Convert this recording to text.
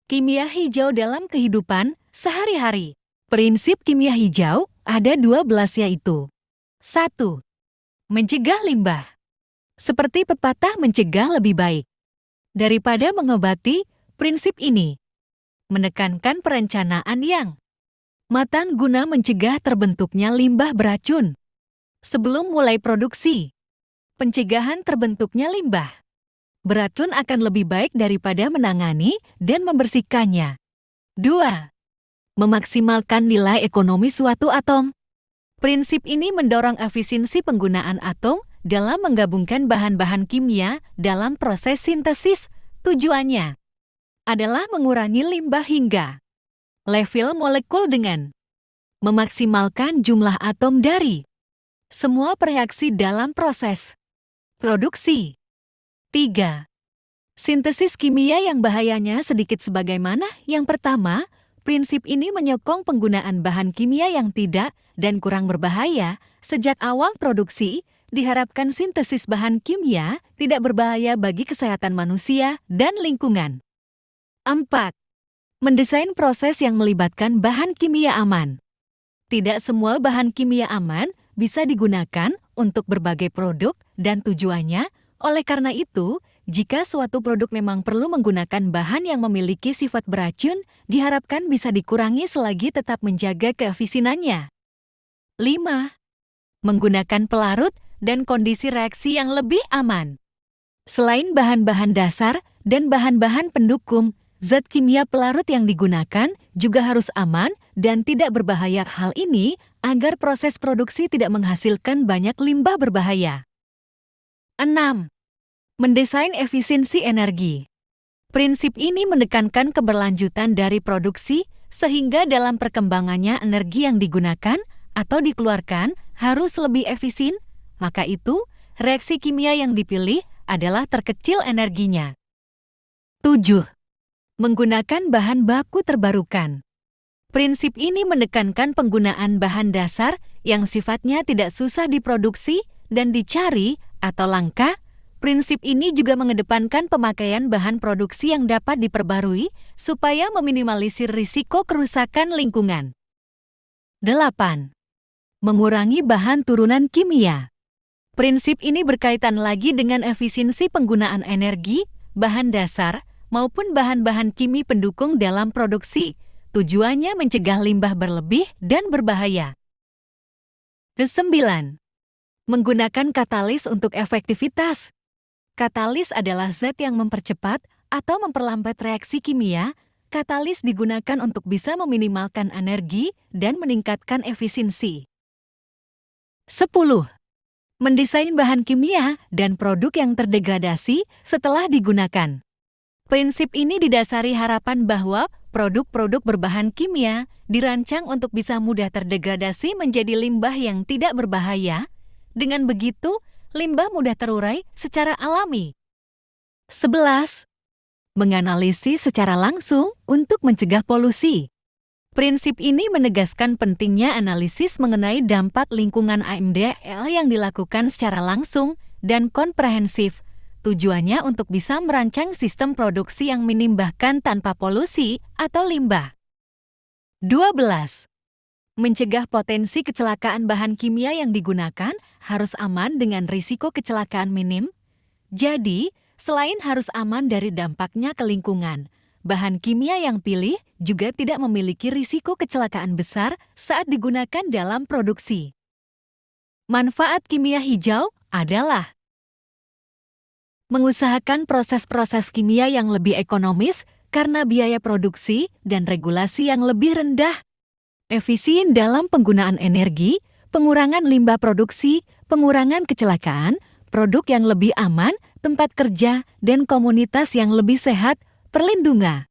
Kimia hijau dalam kehidupan sehari-hari. Prinsip kimia hijau ada 12 yaitu 1. Mencegah limbah. Seperti pepatah mencegah lebih baik daripada mengobati, prinsip ini menekankan perencanaan yang matang guna mencegah terbentuknya limbah beracun. Sebelum mulai produksi, pencegahan terbentuknya limbah beracun akan lebih baik daripada menangani dan membersihkannya. 2. Memaksimalkan nilai ekonomi suatu atom. Prinsip ini mendorong efisiensi penggunaan atom dalam menggabungkan bahan-bahan kimia dalam proses sintesis. Tujuannya adalah mengurangi limbah hingga level molekul dengan memaksimalkan jumlah atom dari semua reaksi dalam proses produksi. 3. Sintesis kimia yang bahayanya sedikit sebagaimana yang pertama, prinsip ini menyokong penggunaan bahan kimia yang tidak dan kurang berbahaya. Sejak awal produksi, diharapkan sintesis bahan kimia tidak berbahaya bagi kesehatan manusia dan lingkungan. 4. Mendesain proses yang melibatkan bahan kimia aman. Tidak semua bahan kimia aman bisa digunakan untuk berbagai produk dan tujuannya. Oleh karena itu, jika suatu produk memang perlu menggunakan bahan yang memiliki sifat beracun, diharapkan bisa dikurangi selagi tetap menjaga keefisienannya. 5. Menggunakan pelarut dan kondisi reaksi yang lebih aman. Selain bahan-bahan dasar dan bahan-bahan pendukung, zat kimia pelarut yang digunakan juga harus aman dan tidak berbahaya. Hal ini agar proses produksi tidak menghasilkan banyak limbah berbahaya. 6. Mendesain efisiensi energi. Prinsip ini menekankan keberlanjutan dari produksi sehingga dalam perkembangannya energi yang digunakan atau dikeluarkan harus lebih efisien. Maka itu, reaksi kimia yang dipilih adalah terkecil energinya. 7. Menggunakan bahan baku terbarukan. Prinsip ini menekankan penggunaan bahan dasar yang sifatnya tidak susah diproduksi dan dicari atau langka. Prinsip ini juga mengedepankan pemakaian bahan produksi yang dapat diperbarui supaya meminimalisir risiko kerusakan lingkungan. 8. Mengurangi bahan turunan kimia. Prinsip ini berkaitan lagi dengan efisiensi penggunaan energi, bahan dasar, maupun bahan-bahan kimi pendukung dalam produksi. Tujuannya mencegah limbah berlebih dan berbahaya. 9. Menggunakan katalis untuk efektivitas. Katalis adalah zat yang mempercepat atau memperlambat reaksi kimia. Katalis digunakan untuk bisa meminimalkan energi dan meningkatkan efisiensi. 10. Mendesain bahan kimia dan produk yang terdegradasi setelah digunakan. Prinsip ini didasari harapan bahwa produk-produk berbahan kimia dirancang untuk bisa mudah terdegradasi menjadi limbah yang tidak berbahaya. Dengan begitu, limbah mudah terurai secara alami. 11. Menganalisis secara langsung untuk mencegah polusi. Prinsip ini menegaskan pentingnya analisis mengenai dampak lingkungan AMDL yang dilakukan secara langsung dan komprehensif. Tujuannya untuk bisa merancang sistem produksi yang minim bahkan tanpa polusi atau limbah. 12. Mencegah potensi kecelakaan bahan kimia yang digunakan harus aman dengan risiko kecelakaan minim. Jadi, selain harus aman dari dampaknya ke lingkungan, bahan kimia yang pilih juga tidak memiliki risiko kecelakaan besar saat digunakan dalam produksi. Manfaat kimia hijau adalah mengusahakan proses-proses kimia yang lebih ekonomis karena biaya produksi dan regulasi yang lebih rendah. Efisien dalam penggunaan energi, pengurangan limbah produksi, pengurangan kecelakaan, produk yang lebih aman, tempat kerja, dan komunitas yang lebih sehat, perlindungan